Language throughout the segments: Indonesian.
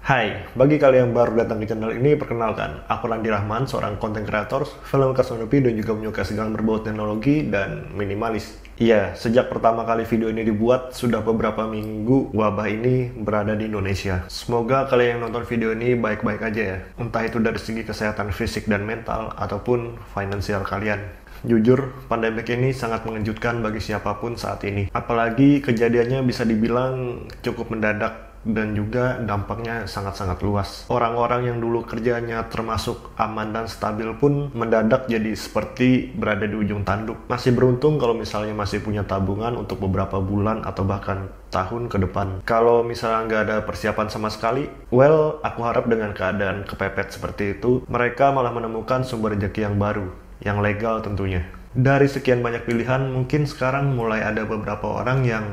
Hai, bagi kalian yang baru datang ke channel ini, perkenalkan, aku Randi Rahman, seorang content creator, film kasanopi, dan juga menyukai segala berbau teknologi dan minimalis. Iya, sejak pertama kali video ini dibuat, sudah beberapa minggu wabah ini berada di Indonesia. Semoga kalian yang nonton video ini baik-baik aja ya, entah itu dari segi kesehatan fisik dan mental, ataupun finansial kalian. Jujur, pandemik ini sangat mengejutkan bagi siapapun saat ini. Apalagi kejadiannya bisa dibilang cukup mendadak dan juga dampaknya sangat-sangat luas. Orang-orang yang dulu kerjanya termasuk aman dan stabil pun mendadak jadi seperti berada di ujung tanduk. Masih beruntung kalau misalnya masih punya tabungan untuk beberapa bulan atau bahkan tahun ke depan. Kalau misalnya nggak ada persiapan sama sekali, well, aku harap dengan keadaan kepepet seperti itu, mereka malah menemukan sumber rezeki yang baru, yang legal tentunya. Dari sekian banyak pilihan, mungkin sekarang mulai ada beberapa orang yang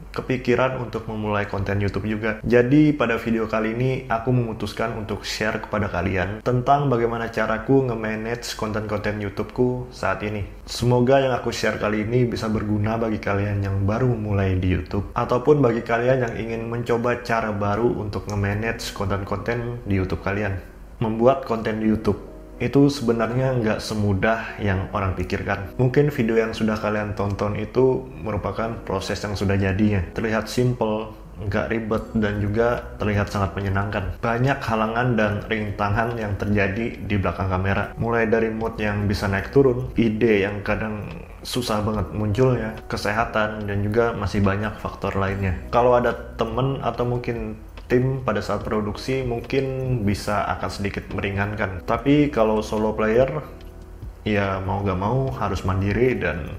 kepikiran untuk memulai konten YouTube juga. Jadi pada video kali ini aku memutuskan untuk share kepada kalian tentang bagaimana caraku nge-manage konten-konten YouTubeku saat ini. Semoga yang aku share kali ini bisa berguna bagi kalian yang baru memulai di YouTube, ataupun bagi kalian yang ingin mencoba cara baru untuk nge-manage konten-konten di YouTube kalian. Membuat konten di YouTube itu sebenarnya nggak semudah yang orang pikirkan. Mungkin video yang sudah kalian tonton itu merupakan proses yang sudah jadinya. Terlihat simple, nggak ribet, dan juga terlihat sangat menyenangkan. Banyak halangan dan rintangan yang terjadi di belakang kamera. Mulai dari mood yang bisa naik turun, ide yang kadang susah banget munculnya, kesehatan, dan juga masih banyak faktor lainnya. Kalau ada temen atau mungkin tim pada saat produksi mungkin bisa akan sedikit meringankan. Tapi kalau solo player, ya mau gak mau harus mandiri dan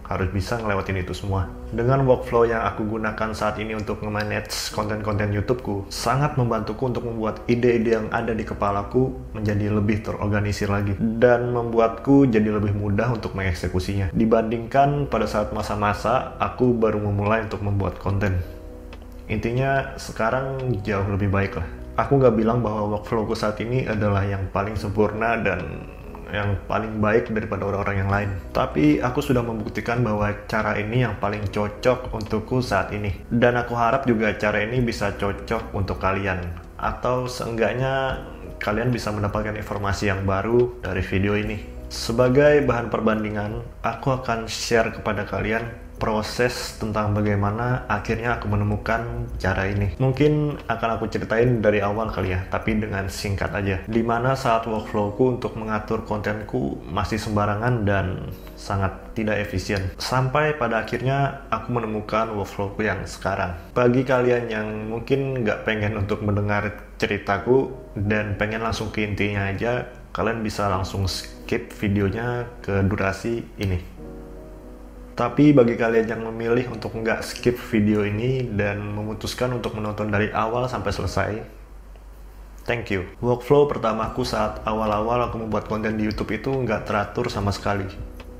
harus bisa ngelewatin itu semua. Dengan workflow yang aku gunakan saat ini untuk nge-manage konten-konten YouTubeku, sangat membantuku untuk membuat ide-ide yang ada di kepalaku menjadi lebih terorganisir lagi, dan membuatku jadi lebih mudah untuk mengeksekusinya dibandingkan pada saat masa-masa aku baru memulai untuk membuat konten. Intinya sekarang jauh lebih baik lah. Aku nggak bilang bahwa workflowku saat ini adalah yang paling sempurna dan yang paling baik daripada orang-orang yang lain. Tapi aku sudah membuktikan bahwa cara ini yang paling cocok untukku saat ini. Dan aku harap juga cara ini bisa cocok untuk kalian. Atau seenggaknya kalian bisa mendapatkan informasi yang baru dari video ini. Sebagai bahan perbandingan, aku akan share kepada kalian proses tentang bagaimana akhirnya aku menemukan cara ini. Mungkin akan aku ceritain dari awal kali ya, tapi dengan singkat aja. Dimana saat workflowku untuk mengatur kontenku masih sembarangan dan sangat tidak efisien. Sampai pada akhirnya aku menemukan workflowku yang sekarang. Bagi kalian yang mungkin nggak pengen untuk mendengar ceritaku dan pengen langsung ke intinya aja, kalian bisa langsung skip videonya ke durasi ini. Tapi bagi kalian yang memilih untuk nggak skip video ini dan memutuskan untuk menonton dari awal sampai selesai, thank you. Workflow pertamaku saat awal-awal aku membuat konten di YouTube itu nggak teratur sama sekali.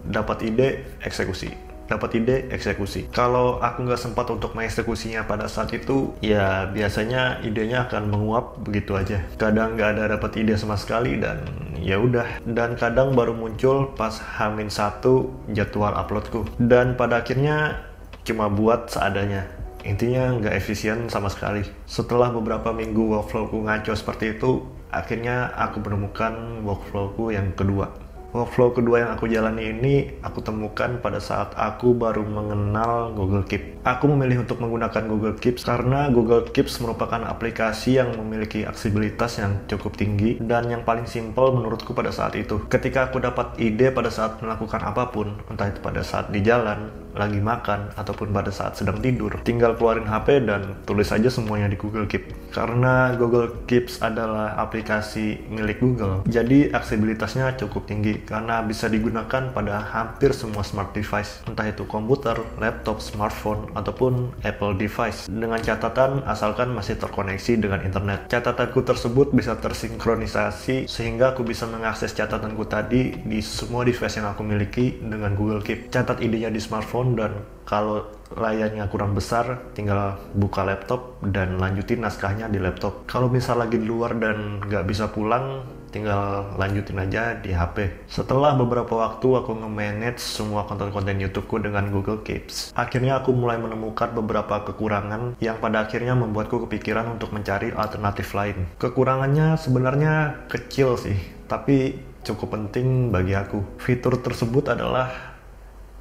Dapat ide, eksekusi. Dapat ide, eksekusi. Kalau aku nggak sempat untuk mengeksekusinya pada saat itu, ya biasanya idenya akan menguap begitu aja. Kadang nggak ada dapat ide sama sekali dan ya udah. Dan kadang baru muncul pas H-1 jadwal uploadku. Dan pada akhirnya cuma buat seadanya. Intinya nggak efisien sama sekali. Setelah beberapa minggu workflowku ngaco seperti itu, akhirnya aku menemukan workflowku yang kedua. Workflow kedua yang aku jalani ini aku temukan pada saat aku baru mengenal Google Keep. Aku memilih untuk menggunakan Google Keep karena Google Keep merupakan aplikasi yang memiliki aksesibilitas yang cukup tinggi dan yang paling simpel menurutku pada saat itu. Ketika aku dapat ide pada saat melakukan apapun, entah itu pada saat di jalan, lagi makan, ataupun pada saat sedang tidur, tinggal keluarin HP dan tulis aja semuanya di Google Keep. Karena Google Keep adalah aplikasi milik Google, jadi aksesibilitasnya cukup tinggi karena bisa digunakan pada hampir semua smart device, entah itu komputer, laptop, smartphone, ataupun Apple device, dengan catatan asalkan masih terkoneksi dengan internet. Catatanku tersebut bisa tersinkronisasi sehingga aku bisa mengakses catatanku tadi di semua device yang aku miliki dengan Google Keep. Catat idenya di smartphone iPhone, dan kalau layarnya kurang besar tinggal buka laptop dan lanjutin naskahnya di laptop. Kalau misal lagi di luar dan nggak bisa pulang, tinggal lanjutin aja di HP. Setelah beberapa waktu aku nge-manage semua konten-konten YouTubeku dengan Google Keeps, akhirnya aku mulai menemukan beberapa kekurangan yang pada akhirnya membuatku kepikiran untuk mencari alternatif lain. Kekurangannya sebenarnya kecil sih, tapi cukup penting bagi aku. Fitur tersebut adalah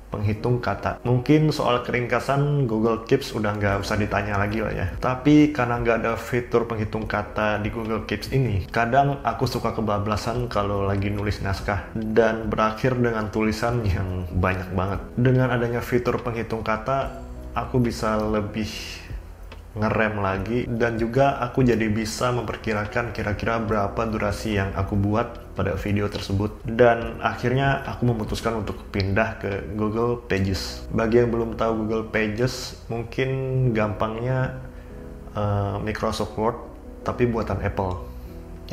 penghitung kata. Mungkin soal keringkasan Google Keeps udah nggak usah ditanya lagi lah ya. Tapi karena nggak ada fitur penghitung kata di Google Keeps ini, kadang aku suka kebablasan kalau lagi nulis naskah dan berakhir dengan tulisan yang banyak banget. Dengan adanya fitur penghitung kata, aku bisa lebih ngerem lagi, dan juga aku jadi bisa memperkirakan kira-kira berapa durasi yang aku buat pada video tersebut. Dan akhirnya aku memutuskan untuk pindah ke Google Pages. Bagi yang belum tahu Google Pages, mungkin gampangnya Microsoft Word tapi buatan Apple.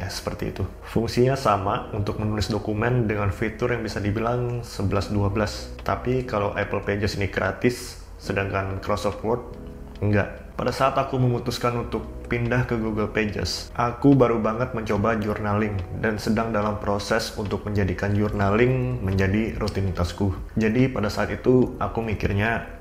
Ya, seperti itu. Fungsinya sama untuk menulis dokumen dengan fitur yang bisa dibilang 11-12. Tapi kalau Apple Pages ini gratis, sedangkan Microsoft Word enggak. Pada saat aku memutuskan untuk pindah ke Google Pages, aku baru banget mencoba journaling dan sedang dalam proses untuk menjadikan journaling menjadi rutinitasku. Jadi pada saat itu aku mikirnya,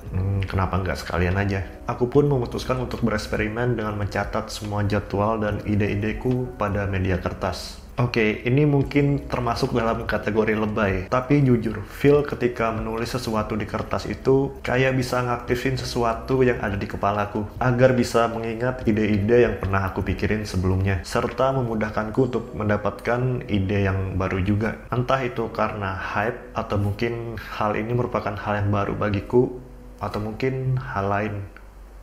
kenapa nggak sekalian aja? Aku pun memutuskan untuk bereksperimen dengan mencatat semua jadwal dan ide-ideku pada media kertas. Oke, ini mungkin termasuk dalam kategori lebay, tapi jujur, feel ketika menulis sesuatu di kertas itu kayak bisa ngaktifin sesuatu yang ada di kepalaku, agar bisa mengingat ide-ide yang pernah aku pikirin sebelumnya, serta memudahkanku untuk mendapatkan ide yang baru juga. Entah itu karena hype, atau mungkin hal ini merupakan hal yang baru bagiku, atau mungkin hal lain.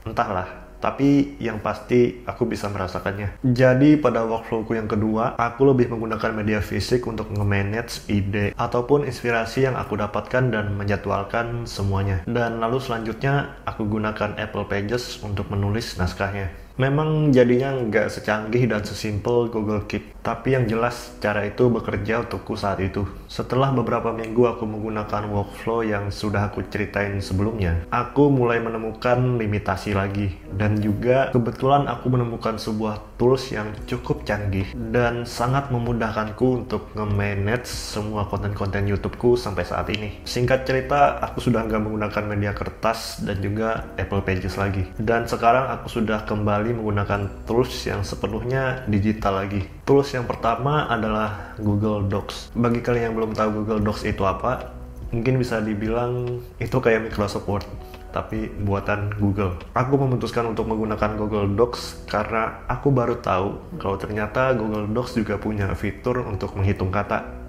Entahlah. Tapi yang pasti aku bisa merasakannya. Jadi pada workflowku yang kedua, aku lebih menggunakan media fisik untuk nge-manage ide ataupun inspirasi yang aku dapatkan dan menjadwalkan semuanya. Dan lalu selanjutnya aku gunakan Apple Pages untuk menulis naskahnya. Memang jadinya nggak secanggih dan sesimpel Google Keep, tapi yang jelas cara itu bekerja untukku saat itu. Setelah beberapa minggu aku menggunakan workflow yang sudah aku ceritain sebelumnya, aku mulai menemukan limitasi lagi. Dan juga kebetulan aku menemukan sebuah tools yang cukup canggih dan sangat memudahkanku untuk nge-manage semua konten-konten YouTubeku sampai saat ini. Singkat cerita, aku sudah nggak menggunakan media kertas dan juga Apple Pages lagi. Dan sekarang aku sudah kembali menggunakan tools yang sepenuhnya digital lagi. Tools yang pertama adalah Google Docs. Bagi kalian yang belum tahu Google Docs itu apa, mungkin bisa dibilang itu kayak Microsoft Word, tapi buatan Google. Aku memutuskan untuk menggunakan Google Docs karena aku baru tahu kalau ternyata Google Docs juga punya fitur untuk menghitung kata.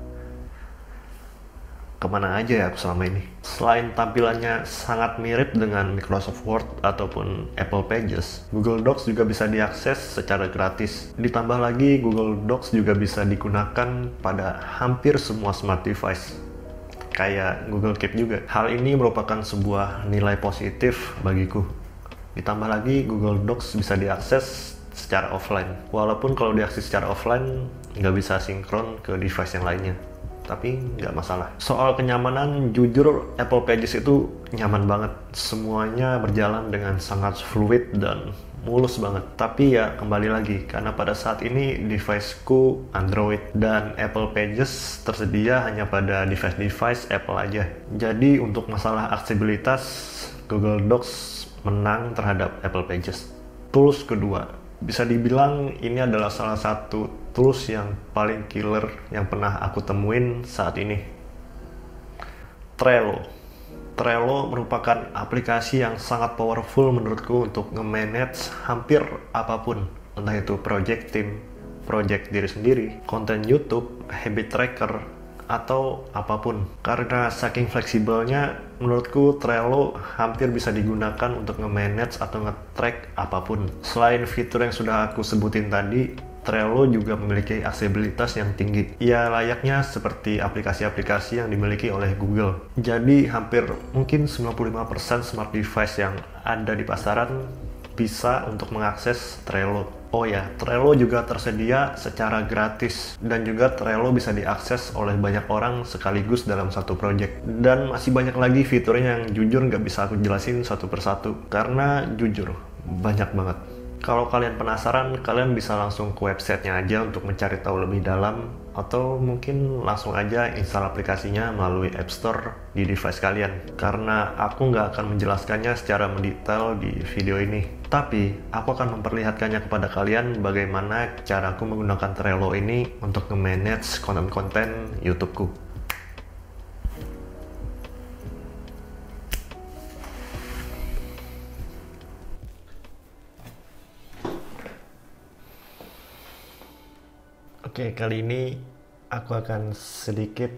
Kemana aja ya aku selama ini? Selain tampilannya sangat mirip dengan Microsoft Word ataupun Apple Pages, Google Docs juga bisa diakses secara gratis. Ditambah lagi, Google Docs juga bisa digunakan pada hampir semua smart device, kayak Google Keep juga. Hal ini merupakan sebuah nilai positif bagiku. Ditambah lagi, Google Docs bisa diakses secara offline. Walaupun kalau diakses secara offline, nggak bisa sinkron ke device yang lainnya. Tapi nggak masalah. Soal kenyamanan, jujur Apple Pages itu nyaman banget. Semuanya berjalan dengan sangat fluid dan mulus banget. Tapi ya kembali lagi, karena pada saat ini deviceku Android dan Apple Pages tersedia hanya pada device Apple aja. Jadi untuk masalah aksesibilitas, Google Docs menang terhadap Apple Pages. Tools kedua, bisa dibilang ini adalah salah satu tools yang paling killer yang pernah aku temuin saat ini. Trello. Trello merupakan aplikasi yang sangat powerful menurutku untuk nge-manage hampir apapun, entah itu project tim, project diri sendiri, konten YouTube, habit tracker, atau apapun. Karena saking fleksibelnya, menurutku Trello hampir bisa digunakan untuk nge-manage atau nge-track apapun. Selain fitur yang sudah aku sebutin tadi, Trello juga memiliki aksesibilitas yang tinggi. Ya layaknya seperti aplikasi-aplikasi yang dimiliki oleh Google. Jadi hampir mungkin 95% smart device yang ada di pasaran bisa untuk mengakses Trello. Oh ya, Trello juga tersedia secara gratis dan juga Trello bisa diakses oleh banyak orang sekaligus dalam satu project. Dan masih banyak lagi fiturnya yang jujur nggak bisa aku jelasin satu persatu karena jujur banyak banget. Kalau kalian penasaran, kalian bisa langsung ke websitenya aja untuk mencari tahu lebih dalam, atau mungkin langsung aja install aplikasinya melalui App Store di device kalian. Karena aku nggak akan menjelaskannya secara mendetail di video ini. Tapi, aku akan memperlihatkannya kepada kalian bagaimana cara aku menggunakan Trello ini untuk nge-manage konten-konten YouTubeku. Oke, kali ini aku akan sedikit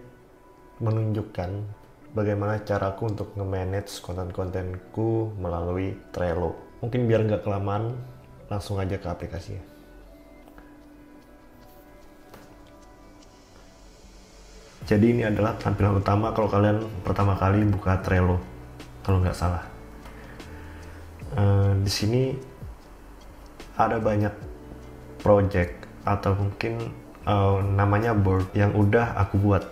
menunjukkan bagaimana caraku untuk nge-manage konten-kontenku melalui Trello. Mungkin biar nggak kelamaan, langsung aja ke aplikasinya. Jadi ini adalah tampilan utama kalau kalian pertama kali buka Trello, kalau nggak salah. Di sini ada banyak project atau mungkin namanya board yang udah aku buat.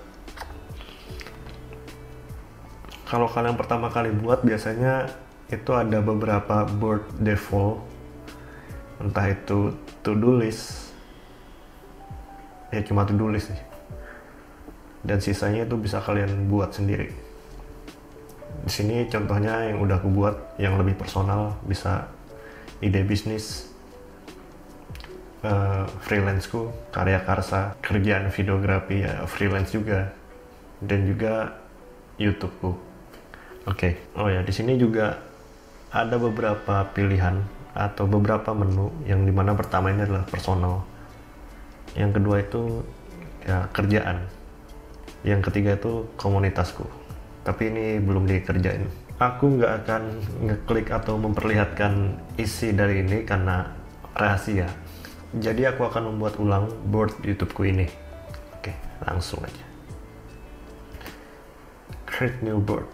Kalau kalian pertama kali buat, biasanya itu ada beberapa board default, entah itu to-do list, ya cuma to-do list sih, dan sisanya itu bisa kalian buat sendiri. Di sini contohnya yang udah aku buat yang lebih personal, bisa ide bisnis, freelanceku, karya karsa, kerjaan videografi ya freelance juga, dan juga YouTubeku. Oke. Oh ya, di sini juga ada beberapa pilihan atau beberapa menu, yang dimana pertama ini adalah personal, yang kedua itu ya kerjaan, yang ketiga itu komunitasku. Tapi ini belum dikerjain. Aku nggak akan ngeklik atau memperlihatkan isi dari ini karena rahasia. Jadi aku akan membuat ulang board YouTubeku ini. Oke, langsung aja. Create new board.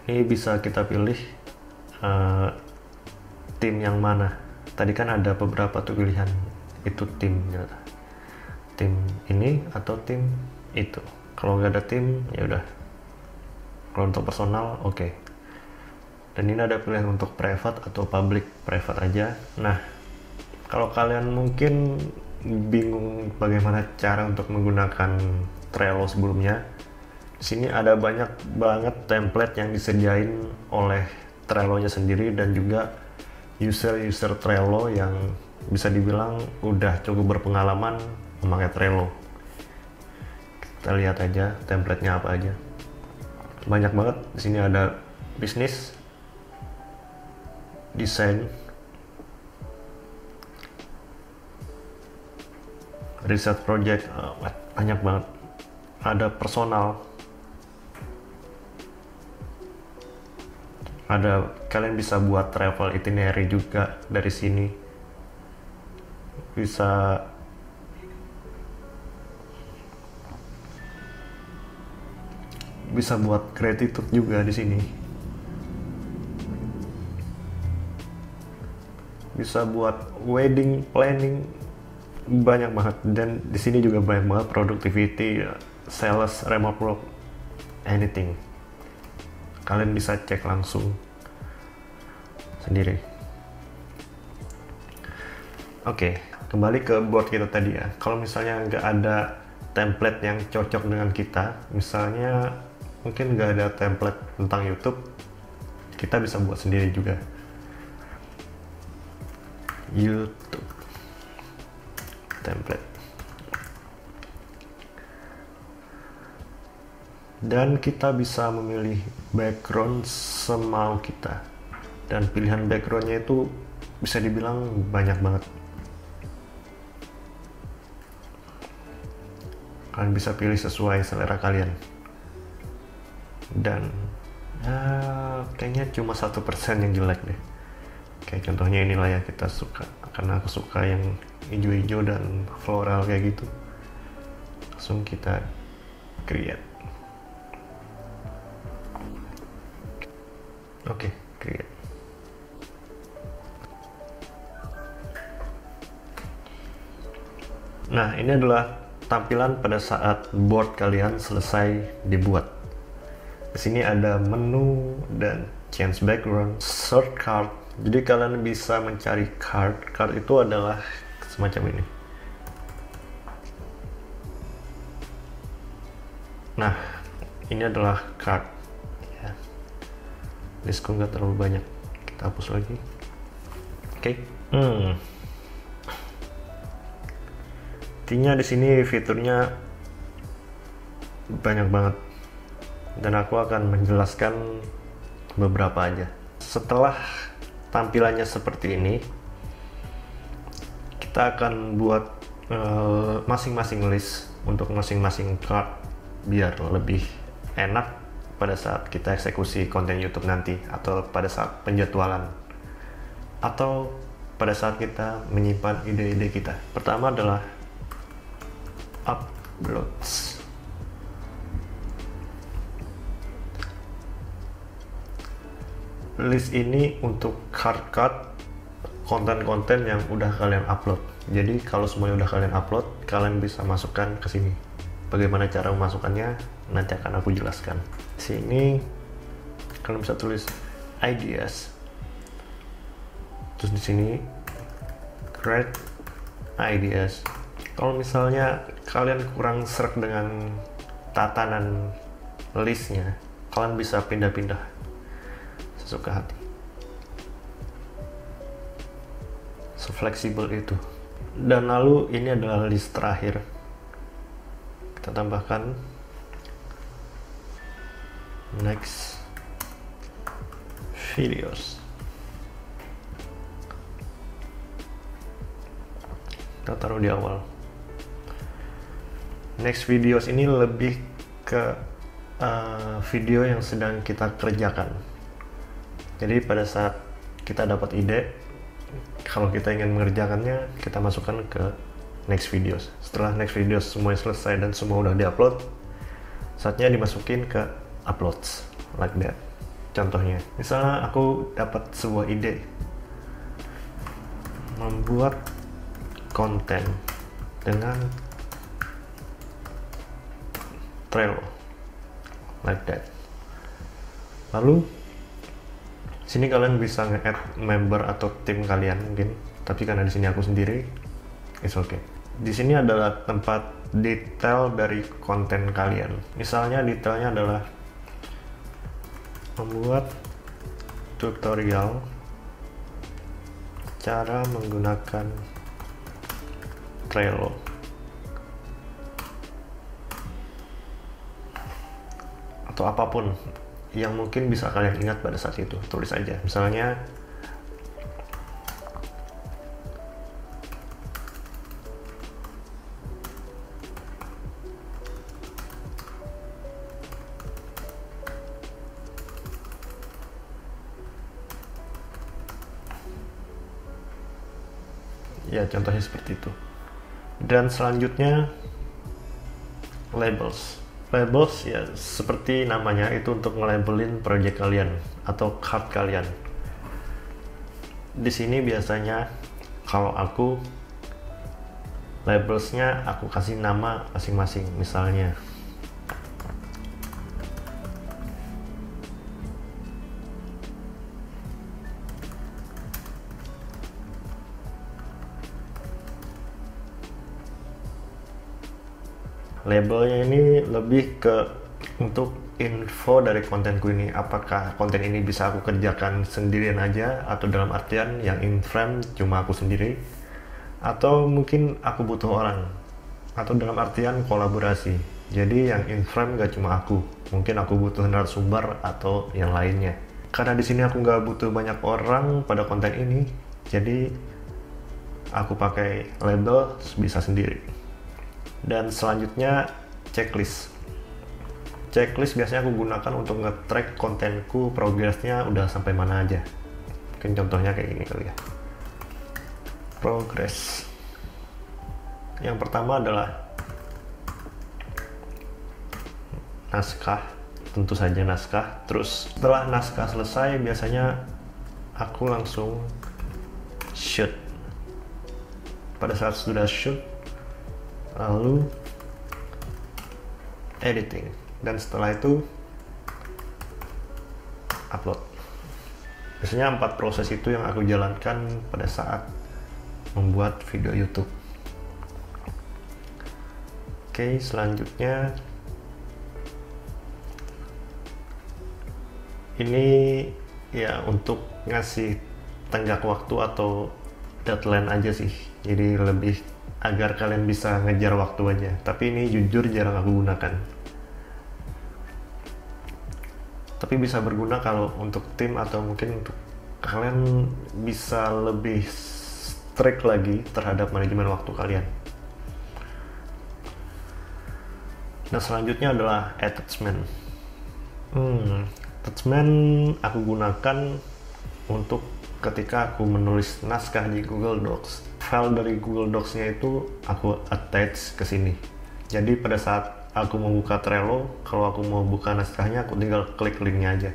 Ini bisa kita pilih tim yang mana. Tadi kan ada beberapa tuh pilihan. Itu tim ini atau tim itu. Kalau nggak ada tim, ya udah. Kalau untuk personal, oke. Dan ini ada pilihan untuk private atau public. Private aja. Nah, kalau kalian mungkin bingung bagaimana cara untuk menggunakan Trello sebelumnya, di sini ada banyak banget template yang disediain oleh Trello-nya sendiri dan juga user Trello yang bisa dibilang udah cukup berpengalaman memakai Trello. Kita lihat aja template-nya apa aja. Banyak banget. Di sini ada bisnis, desain, riset project, banyak banget. Ada personal, ada kalian bisa buat travel itinerary juga dari sini, bisa buat gratitude juga di sini. Bisa buat wedding planning, banyak banget. Dan di sini juga banyak banget productivity, sales, remote work, anything. Kalian bisa cek langsung sendiri. Oke, kembali ke board kita tadi ya. Kalau misalnya nggak ada template yang cocok dengan kita, misalnya mungkin nggak ada template tentang YouTube, kita bisa buat sendiri juga. YouTube template, dan kita bisa memilih background semau kita, dan pilihan backgroundnya itu bisa dibilang banyak banget. Kalian bisa pilih sesuai selera kalian, dan kayaknya cuma 1% yang jelek deh. Kayak contohnya inilah ya, kita suka, karena aku suka yang hijau-hijau dan floral kayak gitu. Langsung kita create. Oke, create. Nah, ini adalah tampilan pada saat board kalian selesai dibuat. Di sini ada menu dan change background, sort card. Jadi kalian bisa mencari card. Card itu adalah semacam ini. Nah, ini adalah card. Ya. Listku nggak terlalu banyak. Kita hapus lagi. Oke. Intinya di sini fiturnya banyak banget, dan aku akan menjelaskan beberapa aja. Setelah tampilannya seperti ini, kita akan buat masing-masing list untuk masing-masing card biar lebih enak pada saat kita eksekusi konten YouTube nanti, atau pada saat penjadwalan, atau pada saat kita menyimpan ide-ide kita. Pertama adalah uploads. List ini untuk card-card konten-konten yang udah kalian upload. Jadi kalau semuanya udah kalian upload, kalian bisa masukkan ke sini. Bagaimana cara memasukkannya nanti akan aku jelaskan. Sini kalian bisa tulis ideas. Terus di sini create ideas. Kalau misalnya kalian kurang sreg dengan tatanan listnya, kalian bisa pindah-pindah sesuka hati. Fleksibel itu. Dan lalu ini adalah list terakhir. Kita tambahkan next videos. Kita taruh di awal. Next videos ini lebih ke video yang sedang kita kerjakan. Jadi pada saat kita dapat ide, kalau kita ingin mengerjakannya, kita masukkan ke next videos. Setelah next videos semuanya selesai dan semua udah diupload, saatnya dimasukin ke uploads, like that. Contohnya, misalnya aku dapat sebuah ide membuat konten dengan Trello, like that. Lalu sini kalian bisa nge-add member atau tim kalian mungkin, tapi karena di sini aku sendiri, it's okay. Di sini adalah tempat detail dari konten kalian. Misalnya detailnya adalah membuat tutorial cara menggunakan Trello. Atau apapun yang mungkin bisa kalian ingat pada saat itu, tulis aja. Misalnya ya, contohnya seperti itu. Dan selanjutnya labels. Labels ya seperti namanya, itu untuk nge-labelin project kalian atau card kalian. Di sini biasanya kalau aku labelsnya aku kasih nama masing-masing. Misalnya labelnya ini lebih ke untuk info dari kontenku ini, apakah konten ini bisa aku kerjakan sendirian aja, atau dalam artian yang in frame cuma aku sendiri, atau mungkin aku butuh orang, atau dalam artian kolaborasi. Jadi yang in frame gak cuma aku, mungkin aku butuh narasumber atau yang lainnya. Karena di sini aku nggak butuh banyak orang pada konten ini, jadi aku pakai label bisa sendiri. Dan selanjutnya checklist. Checklist biasanya aku gunakan untuk nge-track kontenku, progresnya udah sampai mana aja. Mungkin contohnya kayak gini kali ya. Progress. Yang pertama adalah naskah. Tentu saja naskah. Terus setelah naskah selesai, biasanya aku langsung shoot. Pada saat sudah shoot, lalu editing, dan setelah itu upload. Biasanya 4 proses itu yang aku jalankan pada saat membuat video YouTube. Oke, selanjutnya ini ya untuk ngasih tenggat waktu atau deadline aja sih, jadi lebih agar kalian bisa ngejar waktu aja. Tapi ini jujur jarang aku gunakan, tapi bisa berguna kalau untuk tim atau mungkin untuk kalian bisa lebih strict lagi terhadap manajemen waktu kalian. Nah, selanjutnya adalah attachment. Attachment aku gunakan untuk ketika aku menulis naskah di Google Docs. File dari Google Docs-nya itu aku attach ke sini. Jadi pada saat aku mau buka Trello, kalau aku mau buka naskahnya, aku tinggal klik linknya aja.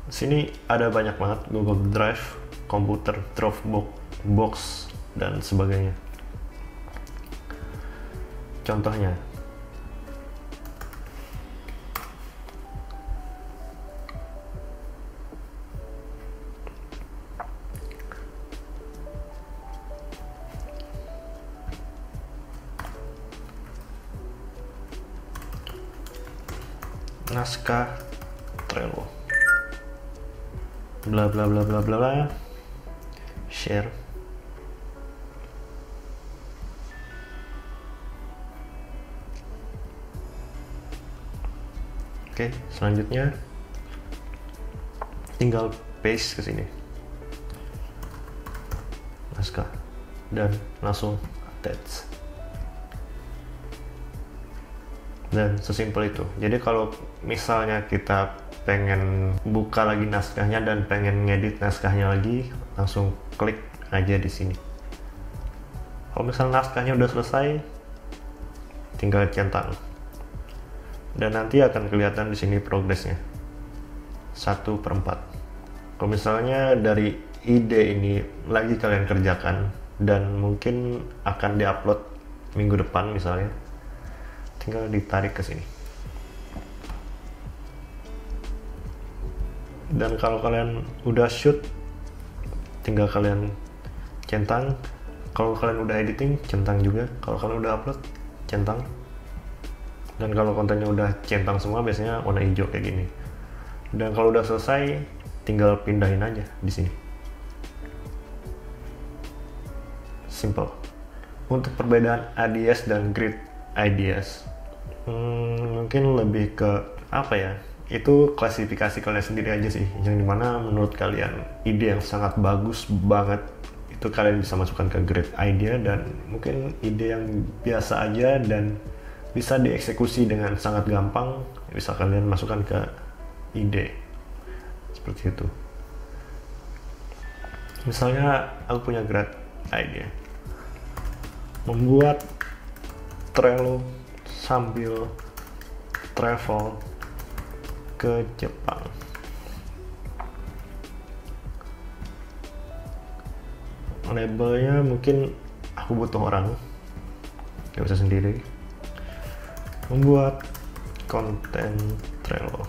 Sini ada banyak banget, Google Drive, komputer, Dropbox, dan sebagainya. Contohnya, naskah Trello, bla bla bla bla bla bla, share. Oke, selanjutnya tinggal paste ke sini naskah dan langsung attach. Dan sesimpel itu. Jadi kalau misalnya kita pengen buka lagi naskahnya dan pengen ngedit naskahnya lagi, langsung klik aja di sini. Kalau misalnya naskahnya udah selesai, tinggal centang. Dan nanti akan kelihatan di sini progresnya 1/4. Kalau misalnya dari ide ini lagi kalian kerjakan dan mungkin akan diupload minggu depan misalnya, tinggal ditarik ke sini. Dan kalau kalian udah shoot, tinggal kalian centang. Kalau kalian udah editing, centang juga. Kalau kalian udah upload, centang. Dan kalau kontennya udah centang semua, biasanya warna hijau kayak gini. Dan kalau udah selesai, tinggal pindahin aja di sini. Simple. Untuk perbedaan ADS dan Grid Ideas, mungkin lebih ke apa ya? Itu klasifikasi kalian sendiri aja sih. Yang dimana menurut kalian ide yang sangat bagus banget, itu kalian bisa masukkan ke Grid Idea, dan mungkin ide yang biasa aja dan bisa dieksekusi dengan sangat gampang, bisa kalian masukkan ke ide seperti itu. Misalnya aku punya Grid Idea, membuat Trello sambil travel ke Jepang. Labelnya mungkin aku butuh orang, gak bisa sendiri. Membuat konten Trello.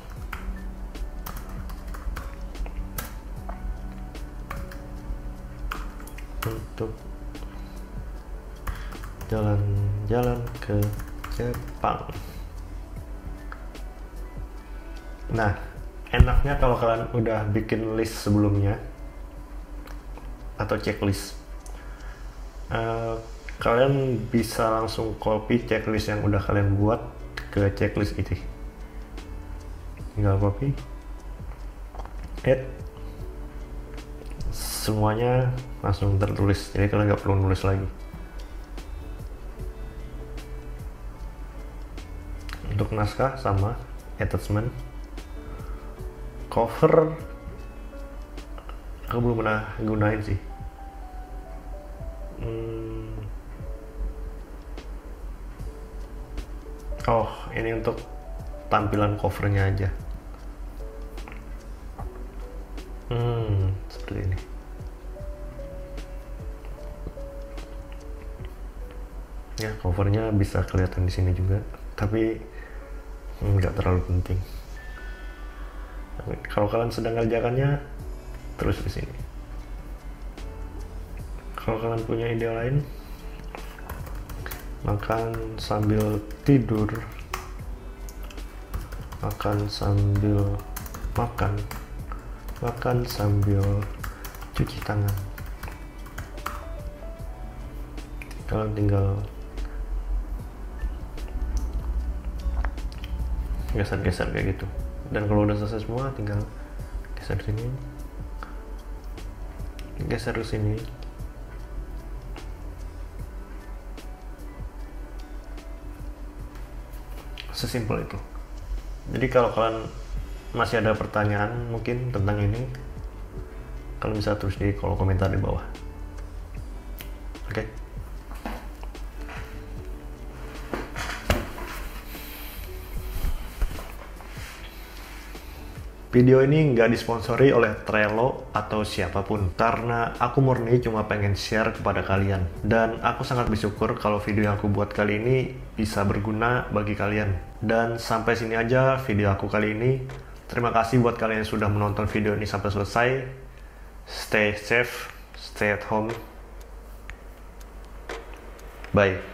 Untuk jalan-jalan ke Jepang. Nah, enaknya kalau kalian udah bikin list sebelumnya atau checklist, kalian bisa langsung copy checklist yang udah kalian buat ke checklist itu. Tinggal copy, add, semuanya langsung tertulis, jadi kalian nggak perlu nulis lagi. Untuk naskah sama, attachment, cover aku belum pernah gunain sih. Oh, ini untuk tampilan covernya aja. Seperti ini. Ya, covernya bisa kelihatan di sini juga, tapi nggak terlalu penting. Kalau kalian sedang ngerjakannya, terus di sini. Kalau kalian punya ide lain, makan sambil tidur, makan sambil makan, makan sambil cuci tangan. Kalian tinggal geser-geser kayak gitu. Dan kalau udah selesai semua, tinggal geser sini, geser ke sini. Sesimpel itu. Jadi kalau kalian masih ada pertanyaan mungkin tentang ini, kalian bisa tulis di kolom komentar di bawah. Oke? Video ini nggak disponsori oleh Trello atau siapapun, karena aku murni cuma pengen share kepada kalian. Dan aku sangat bersyukur kalau video yang aku buat kali ini bisa berguna bagi kalian. Dan sampai sini aja video aku kali ini. Terima kasih buat kalian yang sudah menonton video ini sampai selesai. Stay safe, stay at home. Bye.